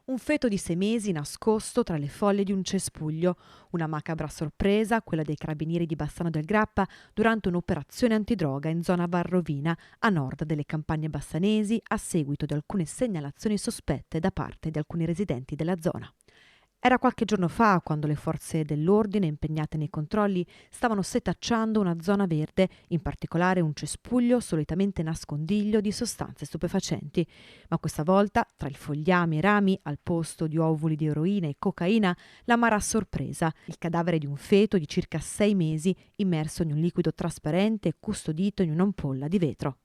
Un feto di 6 mesi nascosto tra le foglie di un cespuglio. Una macabra sorpresa, quella dei carabinieri di Bassano del Grappa durante un'operazione antidroga in zona Varrovina, a nord delle campagne bassanesi, a seguito di alcune segnalazioni sospette da parte di alcuni residenti della zona. Era qualche giorno fa quando le forze dell'ordine impegnate nei controlli stavano setacciando una zona verde, in particolare un cespuglio solitamente nascondiglio di sostanze stupefacenti. Ma questa volta, tra il fogliame e i rami, al posto di ovuli di eroina e cocaina, l'amara sorpresa, il cadavere di un feto di circa 6 mesi immerso in un liquido trasparente e custodito in un'ampolla di vetro.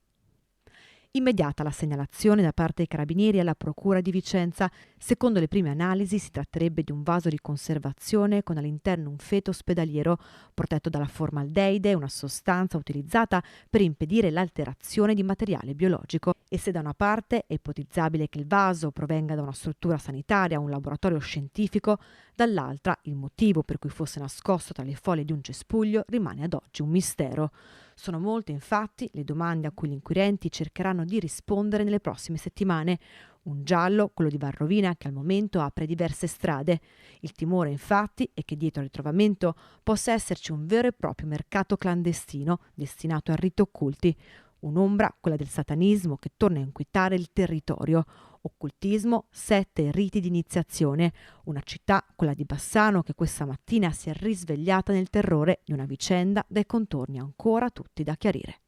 Immediata la segnalazione da parte dei carabinieri alla procura di Vicenza. Secondo le prime analisi si tratterebbe di un vaso di conservazione con all'interno un feto ospedaliero protetto dalla formaldeide, una sostanza utilizzata per impedire l'alterazione di materiale biologico. E se da una parte è ipotizzabile che il vaso provenga da una struttura sanitaria o un laboratorio scientifico, dall'altra il motivo per cui fosse nascosto tra le foglie di un cespuglio rimane ad oggi un mistero. Sono molte, infatti, le domande a cui gli inquirenti cercheranno di rispondere nelle prossime settimane. Un giallo, quello di Varrovina, che al momento apre diverse strade. Il timore, infatti, è che dietro al ritrovamento possa esserci un vero e proprio mercato clandestino destinato a riti occulti. Un'ombra, quella del satanismo, che torna a inquietare il territorio. Occultismo, sette e riti di iniziazione. Una città, quella di Bassano, che questa mattina si è risvegliata nel terrore di una vicenda dai contorni ancora tutti da chiarire.